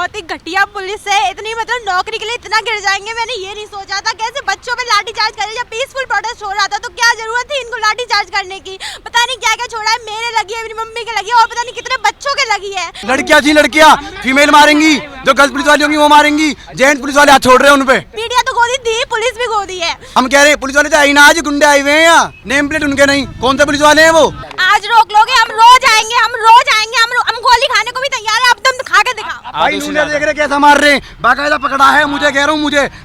बहुत ही घटिया पुलिस है। इतनी मतलब नौकरी के लिए इतना गिर जाएंगे मैंने ये नहीं सोचा था। कैसे बच्चों पे लाठीचार्ज करे, जब पीसफुल प्रोटेस्ट हो रहा था तो क्या जरूरत थी इनको लाठीचार्ज करने की। पता नहीं क्या क्या छोड़ा है, मेरे लगी है, मेरी मम्मी के लगी है और पता नहीं कितने बच्चों के लगी है। लड़कियां थी, लड़कियां फीमेल मारेंगी, जो गर्ल्स पुलिस वाली होंगी वो मारेंगी, जेंट्स पुलिस वाले हाथ छोड़ रहे हैं उन पे। मीडिया तो गोदी थी, पुलिस भी गोदी है। हम कह रहे हैं पुलिस वाले तो आई ना, आज गुंडे आए हुए हैं यहाँ, नेम प्लेट उनके नहीं। कौन से पुलिस वाले हैं वो? आज रोक लोगे, हम रोज आएंगे, हम रोज आएंगे, हम गोली खाने को भी तैयार है। अब तुम खा के दिखाओ। भाई नूने देख रहे कैसा मार रहे हैं, बाकायदा पकड़ा है। मुझे कह रहा हूँ,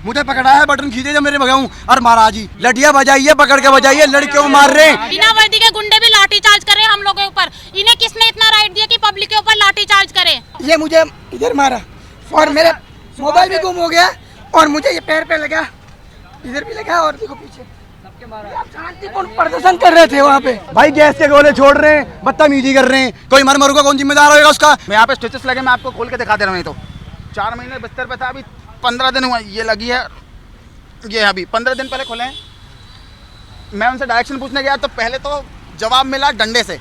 मुझे पकड़ा है, बटन खींचे जब मेरे भगाऊं और महाराज जी लड़िया बजाइए, पकड़ के बजाइए, लड़कियों को मार रहे हैं। बिना वर्दी के गुंडे भी लाठीचार्ज कर रहे हैं हम लोगों के ऊपर। इन्हें किसने इतना राइट दिया कि पब्लिक के ऊपर लाठीचार्ज करे? ये मुझे इधर मारा और मेरे मोबाइल भी गुम हो गया और मुझे ये पैर पे लगा, इधर भी लगा और देखो पीछे। शांतिपूर्ण प्रदर्शन कर रहे थे वहाँ पे। भाई गैस के गोले छोड़ रहे हैं, बदतमीजी कर रहे हैं। कोई मरूगा, कौन जिम्मेदार होगा उसका? मैं यहाँ पे स्टिचेस लगे, मैं आपको खोल के दिखा दे रहा हूँ। तो 4 महीने बिस्तर पे था, अभी 15 दिन हुआ ये लगी है। ये अभी 15 दिन पहले खोले हैं। मैं उनसे डायरेक्शन पूछने गया तो पहले तो जवाब मिला डंडे से,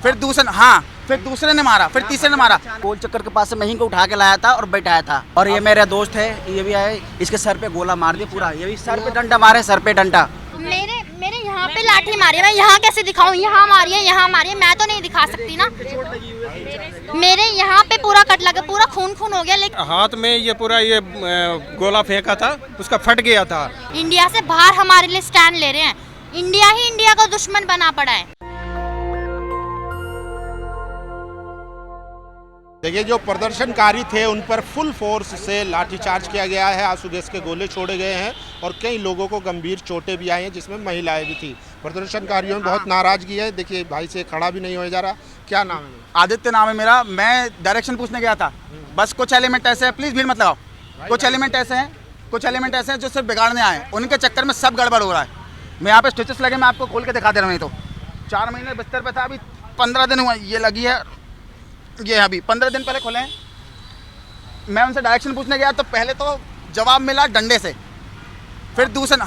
फिर दूसरे ने मारा, फिर तीसरे ने मारा। गोल चक्कर के पास से मैं ही को उठा के लाया था और बैठाया था। और ये मेरा दोस्त है, ये भी आए, इसके सर पे गोला मार दिया पूरा। ये भी सर पे डंडा मारे, सर पे डंडा। मेरे यहाँ पे लाठी मारी है। मैं यहाँ कैसे दिखाऊं? यहाँ मारी है, यहाँ मारी है, मैं तो नहीं दिखा सकती ना। मेरे यहाँ पे पूरा कट लगा, पूरा खून हो गया। लेकिन हाथ में ये पूरा ये गोला फेंका था, उसका फट गया था। इंडिया से बाहर हमारे लिए स्टैंड ले रहे हैं। इंडिया ही इंडिया का दुश्मन बना पड़ा है। देखिए, जो प्रदर्शनकारी थे उन पर फुल फोर्स से लाठीचार्ज किया गया है, आंसू गैस के गोले छोड़े गए हैं और कई लोगों को गंभीर चोटें भी आई हैं, जिसमें महिलाएं भी थी। प्रदर्शनकारियों में बहुत नाराजगी है। देखिए, भाई से खड़ा भी नहीं हो जा रहा। क्या नाम है? आदित्य नाम है मेरा। मैं डायरेक्शन पूछने गया था। बस कुछ एलिमेंट ऐसे हैं, प्लीज़ भीड़ मत लगाओ। कुछ एलिमेंट ऐसे हैं जो सिर्फ बिगाड़ने आए हैं, उनके चक्कर में सब गड़बड़ हो रहा है। मैं यहाँ पे स्टिचेस लगे, मैं आपको खोल के दिखा दे रहा हूँ। तो 4 महीने बिस्तर पे था, अभी 15 दिन हुआ ये लगी है। ये अभी 15 दिन पहले खोले हैं। मैं उनसे डायरेक्शन पूछने गया तो पहले तो जवाब मिला डंडे से, फिर दूसरे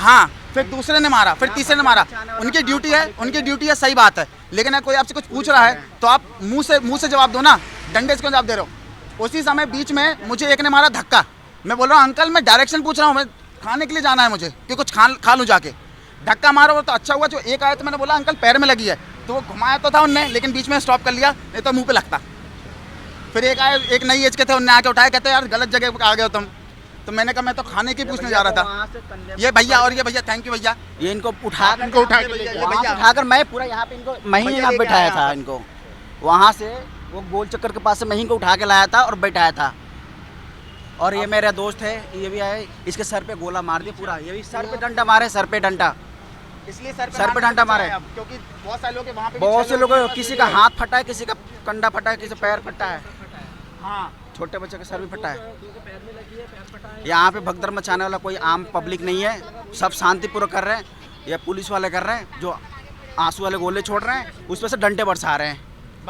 ने मारा, फिर तीसरे ने मारा। उनकी ड्यूटी है, सही बात है। लेकिन अगर कोई आपसे कुछ पूछ रहा है तो आप मुंह से जवाब दो ना, डंडे से क्यों जवाब दे रहे हो? उसी समय बीच में मुझे एक ने मारा धक्का। मैं बोल रहा हूँ अंकल, मैं डायरेक्शन पूछ रहा हूँ, मैं खाने के लिए जाना है मुझे, कि कुछ खा लूँ जाके। धक्का मारा तो अच्छा हुआ जो एक आया, तो मैंने बोला अंकल पैर में लगी है, तो वो घुमाया तो था उनने, लेकिन बीच में स्टॉप कर लिया, नहीं तो मुँह पे लगता। फिर एक आए, एक नई एज के थे, उनने आके उठाया, कहते यार गलत जगह आ गए हो तुम। तो मैंने कहा मैं तो खाने की पूछने जा रहा था। ये भैया और ये भैया, थैंक यू भैया। ये इनको उठाकर मैं पूरा यहाँ पे इनको मैं ही यहाँ बैठाया था। इनको वहाँ से वो गोल चक्कर के पास से मैं ही को उठा के लाया था और बैठाया था। और ये मेरा दोस्त है, ये भी आए, इसके सर पे गोला मार दिया पूरा। ये भी सर पे डंडा मारे, सर पे डंडा। इसलिए सर पे डंडा मारे, क्योंकि बहुत सारे लोग वहाँ पे, बहुत से लोग, किसी का हाथ फटा है, किसी का कंधा फटा है, किसी का पैर फटा है। हाँ, छोटे बच्चे का सर भी फटा है। यहाँ पे भगदड़ मचाने वाला कोई आम पब्लिक नहीं है, सब शांतिपूर्वक कर रहे हैं। ये पुलिस वाले कर रहे हैं, जो आंसू वाले गोले छोड़ रहे हैं, उस पर से डंडे बरसा रहे हैं।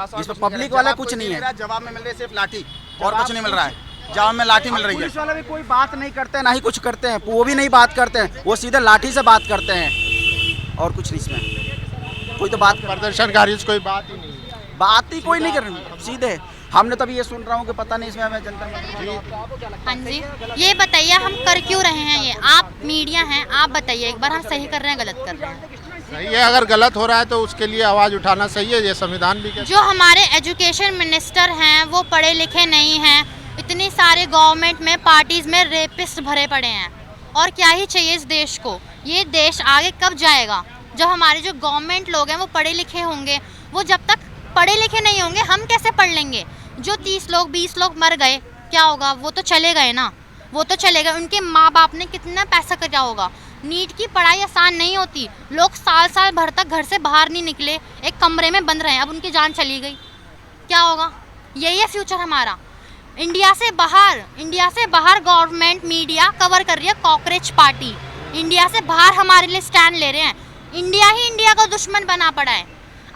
जिसमें पब्लिक वाला कुछ नहीं है। जवाब में मिल रही है सिर्फ लाठी, और कुछ नहीं मिल रहा है। जवाब में लाठी मिल रही है। पुलिस वाले भी कोई बात नहीं करते, ना ही कुछ करते हैं, वो भी नहीं बात करते हैं, वो सीधे लाठी से बात करते हैं और कुछ नहीं। इसमें कोई तो बात, प्रदर्शनकारी कोई बात ही नहीं, बात ही कोई नहीं कर रही सीधे। हमने तभी ये सुन रहा हूँ कि पता नहीं इसमें हमें जनता। हाँ जी, ये बताइए हम कर क्यों रहे हैं? ये आप मीडिया हैं, आप बताइए एक बार, हम सही कर रहे हैं गलत कर रहे हैं? सही है, अगर गलत हो रहा है तो उसके लिए आवाज़ उठाना सही है, ये संविधान भी कहता है। जो हमारे एजुकेशन मिनिस्टर हैं वो पढ़े लिखे नहीं हैं। इतनी सारे गवर्नमेंट में पार्टीज में रेपिस्ट भरे पड़े हैं। और क्या ही चाहिए इस देश को? ये देश आगे कब जाएगा? जब हमारे जो गवर्नमेंट लोग हैं वो पढ़े लिखे होंगे। वो जब तक पढ़े लिखे नहीं होंगे हम कैसे पढ़ लेंगे? जो 30 लोग 20 लोग मर गए, क्या होगा? वो तो चले गए ना, वो तो चले गए। उनके माँ बाप ने कितना पैसा कटा होगा। नीट की पढ़ाई आसान नहीं होती। लोग साल भर तक घर से बाहर नहीं निकले, एक कमरे में बंद रहे, अब उनकी जान चली गई, क्या होगा? यही है फ्यूचर हमारा। इंडिया से बाहर गवर्नमेंट मीडिया कवर कर रही है कॉकरोच पार्टी। इंडिया से बाहर हमारे लिए स्टैंड ले रहे हैं। इंडिया ही इंडिया का दुश्मन बना पड़ा है।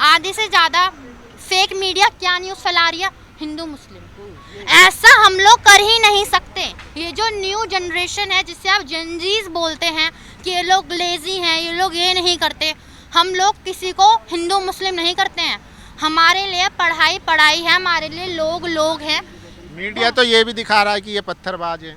आधे से ज़्यादा फेक मीडिया क्या न्यूज़ फैला रही है? हिंदू मुस्लिम। ऐसा हम लोग कर ही नहीं सकते। ये जो न्यू जनरेशन है जिससे आप जेनजीज बोलते हैं कि ये लोग लेजी हैं, ये लोग ये नहीं करते, हम लोग किसी को हिंदू मुस्लिम नहीं करते हैं। हमारे लिए पढ़ाई है, हमारे लिए लोग हैं। मीडिया तो ये भी दिखा रहा है कि ये पत्थरबाज है।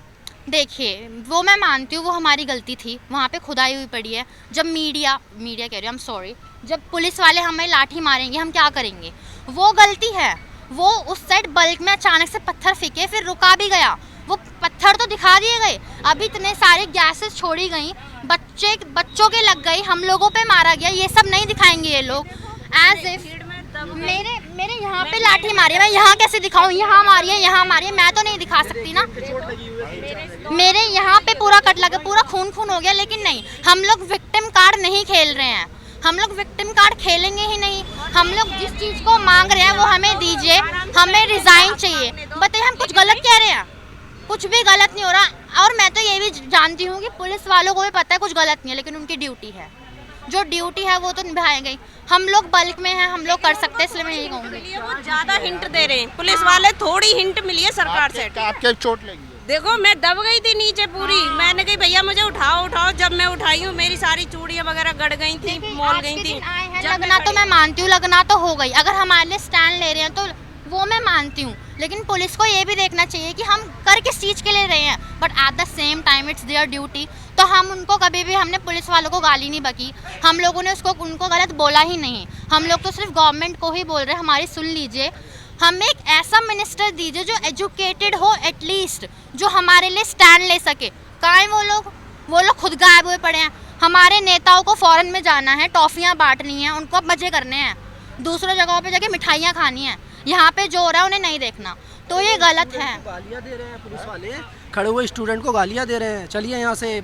देखिए, वो मैं मानती हूँ वो हमारी गलती थी, वहाँ पे खुदाई हुई पड़ी है। जब मीडिया कह रही हूँ, आई एम सॉरी, जब पुलिस वाले हमें लाठी मारेंगे हम क्या करेंगे, वो गलती है। वो उस साइड बल्क में अचानक से पत्थर फेंके, फिर रुका भी गया, वो पत्थर तो दिखा दिए गए। अभी इतने सारे गैसेस छोड़ी गई, बच्चों के लग गई, हम लोगों पे मारा गया, ये सब नहीं दिखाएंगे ये लोग। एज इफ मेरे यहाँ पे लाठी मारी है, मैं यहाँ कैसे दिखाऊँ, यहाँ मारी है, यहाँ मारी है, मैं तो नहीं दिखा सकती ना। मेरे यहाँ पे पूरा कट लगा, पूरा खून हो गया, लेकिन नहीं, हम लोग विक्टिम कार्ड नहीं खेल रहे हैं, हम लोग विक्टिम कार्ड खेलेंगे ही नहीं। हम लोग जिस चीज़ को मांग रहे हैं वो हमें दीजिए, हमें रिजाइन चाहिए। बताइए हम कुछ गलत कह रहे हैं? कुछ भी गलत नहीं हो रहा। और मैं तो ये भी जानती हूँ कि पुलिस वालों को भी पता है कुछ गलत नहीं है, लेकिन उनकी ड्यूटी है, जो ड्यूटी है वो तो निभाएंगे। हम लोग बल्क में हैं, हम लोग कर सकते हैं, इसलिए मैं यही कहूँगी। वो ज़्यादा हिंट दे रहे हैं पुलिस वाले, थोड़ी हिंट मिली है सरकार से। आपके चोट लगी? देखो मैं दब गई थी नीचे पूरी, मैंने कही भैया मुझे उठाओ। जब मैं उठाई हूँ मेरी सारी चूड़ियाँ वगैरह गड़ गई थी, मोल गई थी। लगना तो मैं मानती हूँ, लगना तो हो गई, अगर हमारे लिए स्टैंड ले रहे हैं तो वो मैं मानती हूँ, लेकिन पुलिस को ये भी देखना चाहिए कि हम कर किस चीज़ के लिए रहे हैं, but at the same time it's there duty. तो हम उनको कभी भी, हमने पुलिस वालों को गाली नहीं बकी, हम लोगों ने उनको गलत बोला ही नहीं। हम लोग तो सिर्फ गवर्नमेंट को ही बोल रहे हैं हमारी सुन लीजिए, हमें एक ऐसा मिनिस्टर दीजिए जो एजुकेटेड हो एटलीस्ट, जो हमारे लिए स्टैंड ले सके। कहाँ हैं वो लोग खुद गायब हुए पड़े हैं। हमारे नेताओं को फॉरेन में जाना है, टॉफ़ियाँ बांटनी हैं, उनको अब मज़े करने हैं, दूसरों जगहों पे जाके मिठाइयाँ खानी हैं, यहाँ पे जो हो रहा है उन्हें नहीं देखना, तो ये गलत है। गालियाँ दे रहे हैं पुलिस वाले, खड़े हुए स्टूडेंट को गालियाँ दे रहे हैं, चलिए यहाँ से,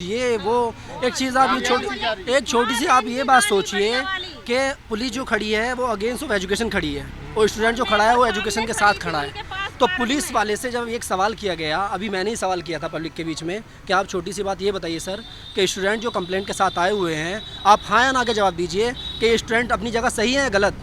ये वो। एक चीज़ आप एक छोटी सी आप ये बात सोचिए कि पुलिस जो खड़ी है वो अगेंस्ट ऑफ एजुकेशन खड़ी है, और स्टूडेंट जो खड़ा है वो एजुकेशन के साथ खड़ा है। तो पुलिस वाले से जब एक सवाल किया गया, अभी मैंने ही सवाल किया था पब्लिक के बीच में, कि आप छोटी सी बात ये बताइए सर कि स्टूडेंट जो कंप्लेंट के साथ आए हुए हैं, आप हाँ या ना के जवाब दीजिए कि स्टूडेंट अपनी जगह सही है या गलत।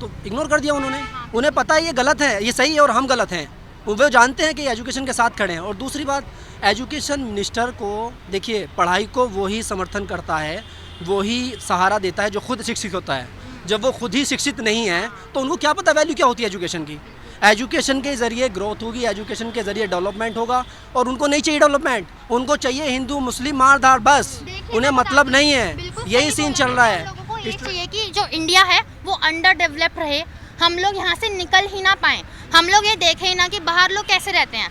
तो इग्नोर कर दिया उन्होंने, उन्हें पता है ये गलत है, ये सही है और हम गलत हैं, वो जानते हैं कि एजुकेशन के साथ खड़े हैं। और दूसरी बात, एजुकेशन मिनिस्टर को देखिए, पढ़ाई को वो ही समर्थन करता है, वो ही सहारा देता है जो खुद शिक्षित होता है। जब वो खुद ही शिक्षित नहीं है तो उनको क्या पता वैल्यू क्या होती है एजुकेशन की। एजुकेशन के ज़रिए ग्रोथ होगी, एजुकेशन के ज़रिए डेवलपमेंट होगा, और उनको नहीं चाहिए डेवलपमेंट, उनको चाहिए हिंदू मुस्लिम मारधाड़, बस उन्हें मतलब नहीं है। यही सीन चल रहा है। लोगों को ये चाहिए कि जो इंडिया है वो अंडर डेवलप रहे, हम लोग यहाँ से निकल ही ना पाएँ, हम लोग ये देखें ही ना कि बाहर लोग कैसे रहते हैं।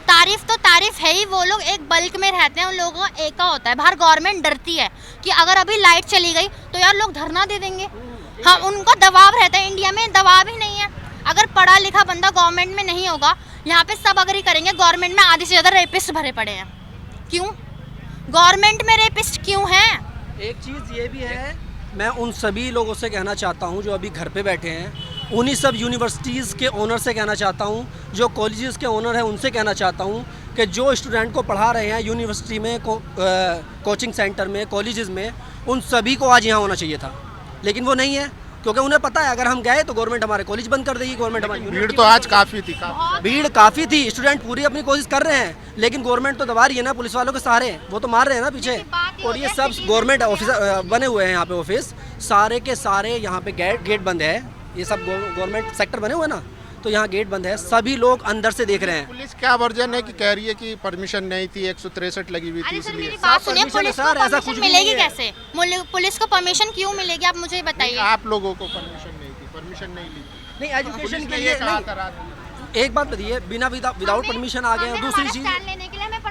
तारीफ तो तारीफ है ही, वो लोग एक बल्क में रहते हैं, उन लोगों का एका होता है। बाहर गवर्नमेंट डरती है कि अगर अभी लाइट चली गई तो यार लोग धरना दे देंगे, हाँ उनको दबाव रहता है। इंडिया में दबाव ही नहीं है, अगर पढ़ा लिखा बंदा गवर्नमेंट में नहीं होगा, यहाँ पे सब अगर ही करेंगे। गवर्नमेंट में आधे से ज़्यादा रेपिस्ट भरे पड़े हैं, क्यों गवर्नमेंट में रेपिस्ट क्यों हैं? एक चीज़ ये भी है, मैं उन सभी लोगों से कहना चाहता हूँ जो अभी घर पे बैठे हैं, उन्हीं सब यूनिवर्सिटीज़ के ओनर से कहना चाहता हूँ, जो कॉलेजेस के ओनर हैं उनसे कहना चाहता हूँ कि जो स्टूडेंट को पढ़ा रहे हैं यूनिवर्सिटी में, कोचिंग सेंटर में, कॉलेजेस में, उन सभी को आज यहाँ होना चाहिए था, लेकिन वो नहीं है, क्योंकि उन्हें पता है अगर हम गए तो गवर्नमेंट हमारे कॉलेज बंद कर देगी, गवर्नमेंट हमारी भीड़ तो आज काफ़ी थी, भीड़ काफ़ी थी, स्टूडेंट पूरी अपनी कोशिश कर रहे हैं, लेकिन गवर्नमेंट तो दबा रही है ना पुलिस वालों के सहारे, वो तो मार रहे हैं ना पीछे। और ये सब गवर्नमेंट ऑफिस बने हुए हैं यहाँ पे, ऑफिस सारे के सारे यहाँ पे गेट बंद है, ये सब गवर्नमेंट सेक्टर बने हुए ना, तो यहाँ गेट बंद है, सभी लोग अंदर से देख रहे हैं। पुलिस क्या वर्जन है कि कह रही है कि परमिशन नहीं थी, 163 लगी हुई थी, इसलिए पुलिस को परमिशन मिलेगी कैसे? पुलिस को परमिशन क्यों मिलेगी, आप मुझे बताइए। आप लोगों को परमिशन नहीं थी, परमिशन नहीं ली थी। नहीं, एजुकेशन के लिए एक बात बताइए, बिना विदाउट परमिशन आ गए। दूसरी चीज,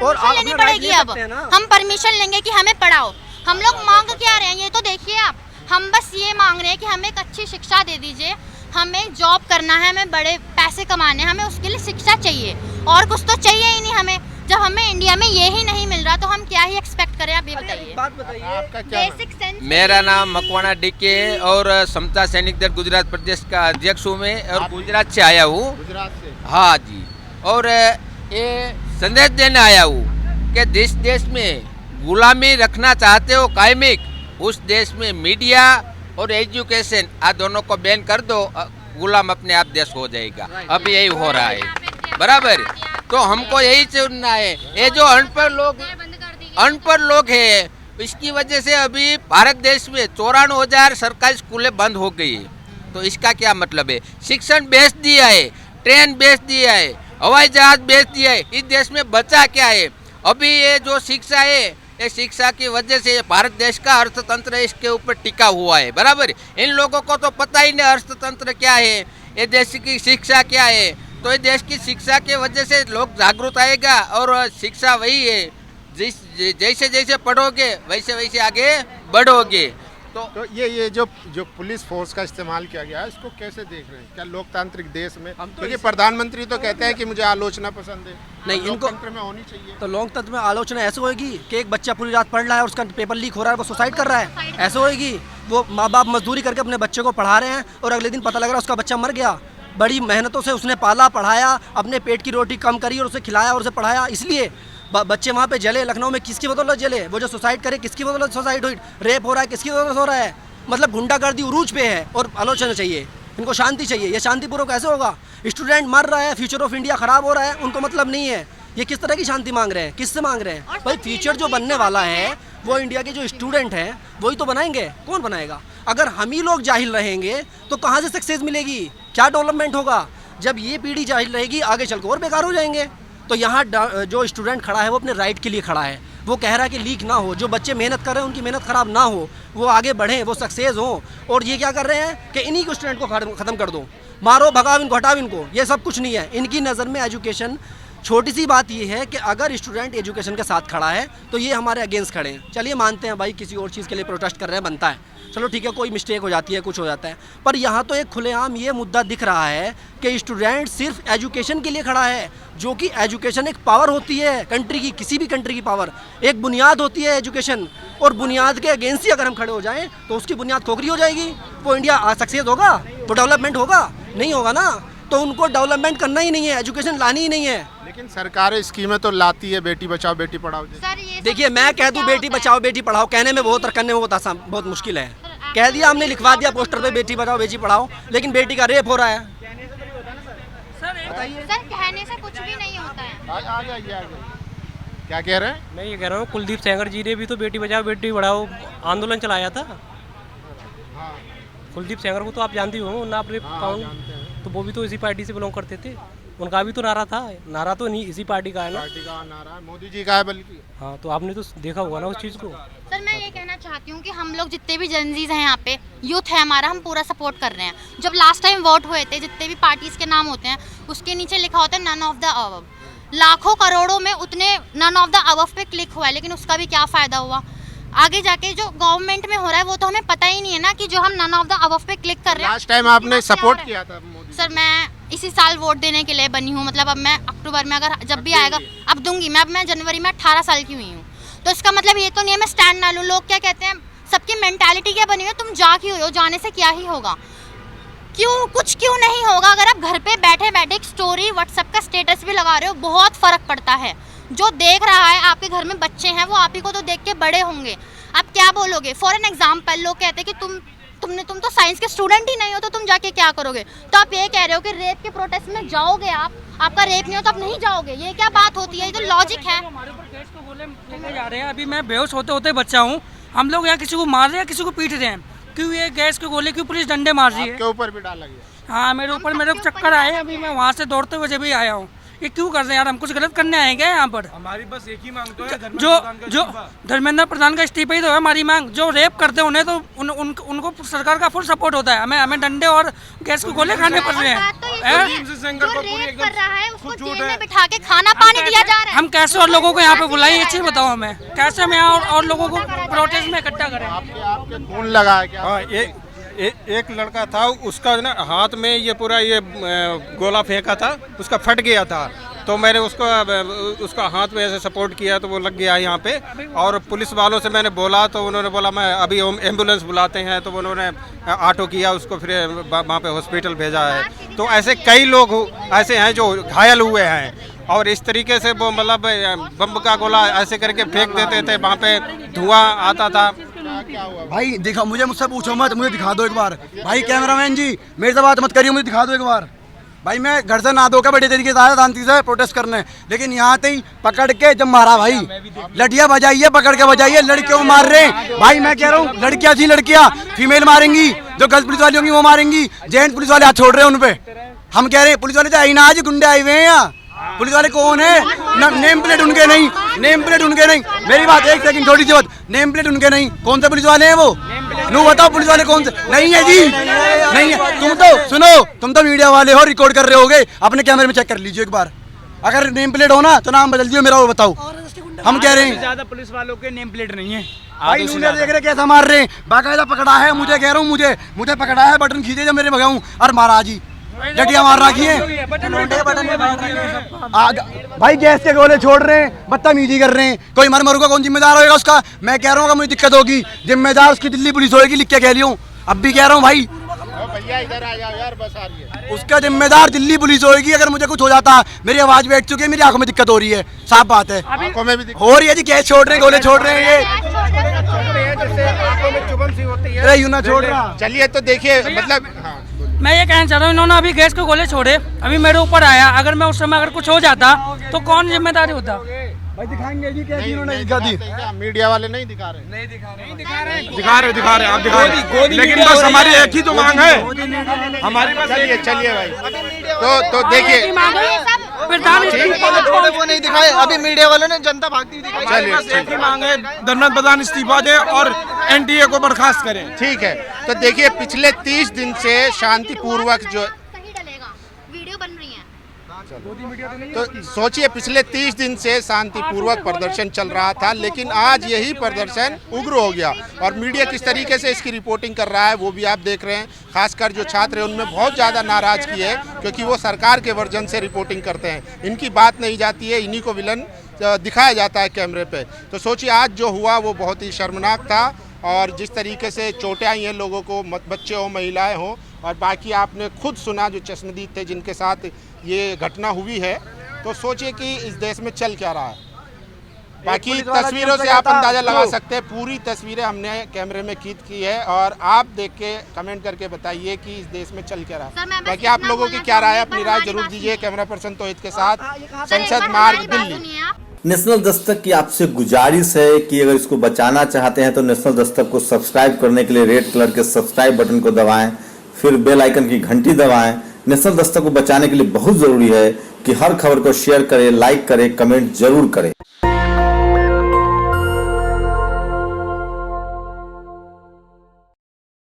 और आप लेनी पड़ेगी, अब हम परमिशन लेंगे कि हमें पढ़ाओ। हम लोग मांग क्या रहे हैं ये तो देखिए आप, हम बस ये मांग रहे हैं कि हमें एक अच्छी शिक्षा दे दीजिए, हमें जॉब करना है, हमें बड़े पैसे कमाने हैं, हमें उसके लिए शिक्षा चाहिए, और कुछ तो चाहिए ही नहीं हमें। जब हमें इंडिया में ये ही नहीं मिल रहा तो हम क्या ही एक्सपेक्ट करें, आप ये बताइए। बात बताइए, आपका क्या बेसिक सेंस। मेरा नाम मकवाना डीके और समता सैनिक दल गुजरात प्रदेश का अध्यक्ष हूँ मैं, और गुजरात से आया हूँ। गुजरात से? हाँ जी, और ये संदेश देने आया हूँ कि जिस देश में गुलामी रखना चाहते हो कायमिक, उस देश में मीडिया और एजुकेशन आ दोनों को बैन कर दो, गुलाम अपने आप देश हो जाएगा। अभी यही हो रहा है, बराबर। तो हमको यही चुनना है। ये जो अनपढ़ लोग हैं, इसकी वजह से अभी भारत देश में 94,000 सरकारी स्कूलें बंद हो गई है। तो इसका क्या मतलब है? शिक्षण बेच दिया है, ट्रेन बेच दिया है, हवाई जहाज बेच दिया है, इस देश में बचा क्या है? अभी ये जो शिक्षा है, ये शिक्षा की वजह से ये भारत देश का अर्थतंत्र इसके ऊपर टिका हुआ है, बराबर। इन लोगों को तो पता ही नहीं अर्थतंत्र क्या है, ये देश की शिक्षा क्या है। तो ये देश की शिक्षा की वजह से लोग जागरूक आएगा, और शिक्षा वही है, जैसे जैसे पढ़ोगे वैसे वैसे आगे बढ़ोगे। तो ये जो पुलिस फोर्स का इस्तेमाल किया गया है, इसको कैसे देख रहे हैं? क्या लोकतांत्रिक देश में, क्योंकि प्रधानमंत्री तो कहते हैं कि मुझे आलोचना पसंद है, नहीं, इनको लोकतंत्र में होनी चाहिए। तो लोकतंत्र में आलोचना ऐसे होगी कि एक बच्चा पूरी रात पढ़ रहा है और उसका पेपर लीक हो रहा है, वो सुसाइड कर रहा है, ऐसे होगी। वो माँ बाप मजदूरी करके अपने बच्चे को पढ़ा रहे हैं और अगले दिन पता लग रहा है उसका बच्चा मर गया। बड़ी मेहनतों से उसने पाला पढ़ाया, अपने पेट की रोटी कम करी और उसे खिलाया और उसे पढ़ाया, इसलिए बच्चे वहाँ पे जले। लखनऊ में किसकी बदौलत जले? वो जो सुसाइड करे किसकी बदौलत सुसाइड हुई? रेप हो रहा है किसकी बदौलत हो रहा है? मतलब गुंडागर्दी उरूज पे है और आलोचना चाहिए, इनको शांति चाहिए। ये शांतिपूर्वक कैसे होगा? स्टूडेंट मर रहा है, फ्यूचर ऑफ इंडिया खराब हो रहा है, उनको मतलब नहीं है। ये किस तरह की शांति मांग रहे हैं? किससे मांग रहे हैं? भाई फ्यूचर जो बनने वाला है वो इंडिया के जो स्टूडेंट हैं वही तो बनाएंगे। कौन बनाएगा? अगर हम ही लोग जाहिल रहेंगे तो कहाँ से सक्सेस मिलेगी? क्या डेवलपमेंट होगा? जब ये पीढ़ी जाहिल रहेगी आगे चलकर और बेकार हो जाएंगे। तो यहाँ जो स्टूडेंट खड़ा है वो अपने राइट के लिए खड़ा है, वो कह रहा है कि लीक ना हो, जो बच्चे मेहनत कर रहे हैं उनकी मेहनत ख़राब ना हो, वो आगे बढ़ें, वो सक्सेस हों। और ये क्या कर रहे हैं कि इन्हीं को स्टूडेंट को ख़त्म कर दो, मारो भगाओ इनको, हटाओ इनको। ये सब कुछ नहीं है इनकी नज़र में। एजुकेशन छोटी सी बात ये है कि अगर स्टूडेंट एजुकेशन के साथ खड़ा है तो ये हमारे अगेंस्ट खड़े हैं। चलिए मानते हैं भाई किसी और चीज़ के लिए प्रोटेस्ट कर रहे हैं, बनता है, चलो ठीक है, कोई मिस्टेक हो जाती है, कुछ हो जाता है। पर यहाँ तो एक खुलेआम ये मुद्दा दिख रहा है कि स्टूडेंट सिर्फ एजुकेशन के लिए खड़ा है, जो कि एजुकेशन एक पावर होती है कंट्री की, किसी भी कंट्री की पावर, एक बुनियाद होती है एजुकेशन। और बुनियाद के अगेंस्ट ही अगर हम खड़े हो जाएं तो उसकी बुनियाद खोखली हो जाएगी। वो इंडिया सक्सेस होगा? वो डेवलपमेंट होगा? नहीं होगा ना। तो उनको डेवलपमेंट करना ही नहीं है, एजुकेशन लानी ही नहीं है। लेकिन सरकारें स्कीमें तो लाती है, बेटी बचाओ बेटी पढ़ाओ। देखिए मैं कह दूं बेटी बचाओ बेटी पढ़ाओ, कहने में बहुत और करने में बहुत आसान, बहुत मुश्किल है। कह दिया हमने, लिखवा दिया पोस्टर पे बेटी बचाओ बेटी पढ़ाओ, लेकिन बेटी का रेप हो रहा है। सर कहने से कुछ भी नहीं होता है। आगे क्या कह रहे हैं? मैं ये कह रहा हूँ कुलदीप सेंगर जी ने भी तो बेटी बचाओ बेटी पढ़ाओ आंदोलन चलाया था। कुलदीप सेंगर को तो आप जानती हो ना, अपने तो वो भी तो इसी पार्टी से बिलोंग करते थे, उनका भी तो नारा था। नारा तो नहीं इसी पार्टी का है ना, पार्टी का नारा है, मोदी जी का है बल्कि। हाँ तो आपने तो देखा होगा ना उस चीज़ को। सर मैं ये कहना चाहती हूँ कि हम लोग जितने भी जनजीज हैं यहाँ पे, यूथ है हमारा, हम पूरा सपोर्ट कर रहे हैं। जब लास्ट टाइम वोट हुए थे, जितने भी पार्टीज के नाम होते हैं उसके नीचे लिखा होता है नन ऑफ द अबव। लाखों करोड़ों में उतने नन ऑफ द अबव पे क्लिक हुआ है, लेकिन उसका भी क्या फ़ायदा हुआ? आगे जाके जो गवर्नमेंट में हो रहा है वो तो हमें पता ही नहीं है ना, कि जो हम नन ऑफ द अबव पे क्लिक कर रहे हैं। लास्ट टाइम आपने सपोर्ट किया था मोदी? सर मैं इसी साल वोट देने के लिए बनी हूँ, मतलब अब मैं अक्टूबर में अगर जब भी आएगा अब दूंगी मैं। अब मैं जनवरी में 18 साल की हुई हूँ, तो इसका मतलब ये तो नहीं है मैं स्टैंड ना लूँ। लोग क्या कहते हैं, सबकी मेंटालिटी क्या बनी हुई है, तुम जा क्यों रहे हो, जाने से क्या ही होगा, कुछ क्यों नहीं होगा। अगर आप घर पे बैठे बैठे एक स्टोरी व्हाट्सएप का स्टेटस भी लगा रहे हो, बहुत फ़र्क पड़ता है। जो देख रहा है, आपके घर में बच्चे हैं, वो आप ही को तो देख के बड़े होंगे। आप क्या बोलोगे? फॉर एन एग्जाम्पल लोग कहते हैं कि तुम तो साइंस के स्टूडेंट ही नहीं हो, तो तुम जाके क्या करोगे? तो आप ये कह रहे हो कि रेप के प्रोटेस्ट में जाओगे, आपका रेप नहीं हो तो आप नहीं जाओगे, ये क्या बात होती है? ये तो लॉजिक है। हमारे ऊपर गैस को गोले फेंके जा रहे हैं। अभी मैं बेहोश होते होते बच्चा हूँ, हम लोग यहाँ किसी को मार रहे हैं, किसी को पीट रहे हैं, क्यों ये गैस के गोले, क्यों पुलिस डंडे मार रही है? आपके ऊपर भी डाला गया? हाँ मेरे ऊपर, मेरे को चक्कर आए, अभी मैं वहाँ से दौड़ते हुए जब भी आया हूँ। ये क्यों कर रहे हैं यार? हम कुछ गलत करने आएंगे यहाँ पर? हमारी बस एक ही मांग तो है, जो धर्मेंद्र प्रधान का इस्तीफा ही तो है हमारी मांग। जो रेप करते हैं उन्हें तो उनको सरकार का फुल सपोर्ट होता है, हमें डंडे और गैस के गोले खाने पड़ रहे हैं। बिठा के खाना पानी दिया जा रहा है। हम कैसे और लोगों को यहाँ पे बुलाएं, ये चीज बताओ हमें, कैसे हम यहाँ और लोगों को प्रोटेस्ट में इकट्ठा करें? आपके खून लगा है क्या? हाँ एक लड़का था, उसका ना हाथ में ये पूरा ये गोला फेंका था, उसका फट गया था, तो मैंने उसका हाथ में ऐसे सपोर्ट किया तो वो लग गया यहाँ पे। और पुलिस वालों से मैंने बोला तो उन्होंने बोला मैं अभी एम्बुलेंस बुलाते हैं, तो उन्होंने ऑटो किया, उसको फिर वहाँ पे हॉस्पिटल भेजा है। तो ऐसे कई लोग ऐसे हैं जो घायल हुए हैं, और इस तरीके से वो मतलब बम का गोला ऐसे करके फेंक देते थे, वहाँ पे धुआं आता था। भाई दिखा, मुझसे पूछो मत, मुझे दिखा दो एक बार। भाई कैमरामैन जी मेरे से बात मत करिए, मुझे दिखा दो एक बार। भाई मैं घर से ना धो के बड़े तरीके से आया शांति से प्रोटेस्ट करने, लेकिन यहाँ से ही पकड़ के जब मारा, भाई लड़ियाँ बजाइए, पकड़ के बजाइए, लड़कियों मार रहे हैं। भाई मैं कह रहा हूँ लड़कियाँ थी, लड़कियाँ फीमेल मारेंगी, जो गर्ल्स पुलिस वाली होंगी वो मारेंगी, जेंट्स पुलिस वाले हाथ छोड़ रहे हैं उन पे। हम कह रहे हैं पुलिस वाले तो आई ना, आज गुंडे आए हुए हैं यहाँ। पुलिस वाले कौन है? नेम प्लेट उनके नहीं, नेम प्लेट उनके नहीं। मेरी बात एक सेकंड, छोटी सी बात, नेम प्लेट उनके नहीं। कौन से पुलिस वाले हैं वो? नो बताओ पुलिस वाले कौन से? नहीं है जी, नहीं है। तुम तो सुनो, तुम तो मीडिया वाले हो, रिकॉर्ड कर रहे होगे, अपने कैमरे में चेक कर लीजिए एक बार। अगर नेम प्लेट हो ना तो नाम बदल दियो मेरा, वो बताओ। हम कह रहे हैं ज्यादा पुलिस वालों के नेम प्लेट नहीं है। भाई मुझे देख रहे कैसा मार रहे हैं, बाकायदा पकड़ा है। मुझे कह रहा हूँ, मुझे पकड़ा है, बटन खींचे जब मेरे भगाऊं और मारा जी, जटिया मार रखी है। भाई गैस के गोले छोड़ रहे हैं, बदतमीजी कर रहे हैं। कोई मरूगा, कौन जिम्मेदार होगा उसका? मैं कह रहा हूँ मुझे दिक्कत होगी, जिम्मेदार उसकी दिल्ली पुलिस होगी, लिख के कह लियो। अब भी कह रहा हूँ भाई, भैया इधर आ जाओ यार, बस आ रही है। उसका जिम्मेदार दिल्ली पुलिस होगी। अगर मुझे कुछ हो जाता, मेरी आवाज बैठ चुकी है, मेरी आंखों में दिक्कत हो रही है, साफ बात है। आंखों में भी हो रही है जी, गैस छोड़ रहे हैं, गोले छोड़ रहे हैं ये। यूं ना छोड़ रहा। चलिए तो देखिए, मतलब मैं ये कहना चाह रहा हूँ, इन्होंने अभी गैस के गोले छोड़े, अभी मेरे ऊपर आया। अगर मैं उस समय अगर कुछ हो जाता तो कौन जिम्मेदारी होता? भाई दिखाएंगे जी, कैसी इन्होंने दिखा दी। मीडिया वाले नहीं दिखा रहे, दिखा रहे आप दिखा रहे, लेकिन बस हमारी एक ही तो मांग है, हमारी बस। चलिए भाई, तो देखिए, वो नहीं दिखाए अभी मीडिया वालों ने, जनता भागती हुई दिखाई। चलिए, एक ही मांग है, धर्मेंद्र प्रधान इस्तीफा दे और एनडीए को बर्खास्त करें। ठीक है। तो देखिए, पिछले 30 दिन से शांतिपूर्वक जो वीडियो बन रही है, तो सोचिए, पिछले 30 दिन से शांतिपूर्वक प्रदर्शन चल रहा था, लेकिन आज यही प्रदर्शन उग्र हो गया। और मीडिया किस तरीके से इसकी रिपोर्टिंग कर रहा है वो भी आप देख रहे हैं। खासकर जो छात्र हैं उनमें बहुत ज़्यादा नाराज़गी है, क्योंकि वो सरकार के वर्जन से रिपोर्टिंग करते हैं, इनकी बात नहीं जाती है, इन्हीं को विलन दिखाया जाता है कैमरे पे। तो सोचिए, आज जो हुआ वो बहुत ही शर्मनाक था। और जिस तरीके से चोटें आई हैं लोगों को, बच्चे हों, महिलाएं हों, और बाकी आपने खुद सुना जो चश्मदीद थे जिनके साथ ये घटना हुई है। तो सोचिए कि इस देश में चल क्या रहा है। बाकी तस्वीरों से आप अंदाज़ा लगा सकते हैं, पूरी तस्वीरें हमने कैमरे में कैद की है, और आप देख के कमेंट करके बताइए कि इस देश में चल क्या रहा है। बाकी आप लोगों की क्या राय है, अपनी राय जरूर दीजिए। कैमरा पर्सन तोहिद के साथ, संसद मार्ग, दिल्ली। नेशनल दस्तक की आपसे गुजारिश है कि अगर इसको बचाना चाहते हैं तो नेशनल दस्तक को सब्सक्राइब करने के लिए रेड कलर के सब्सक्राइब बटन को दबाएं, फिर बेल आइकन की घंटी दबाएं। नेशनल दस्तक को बचाने के लिए बहुत जरूरी है कि हर खबर को शेयर करें, लाइक करें, कमेंट जरूर करें।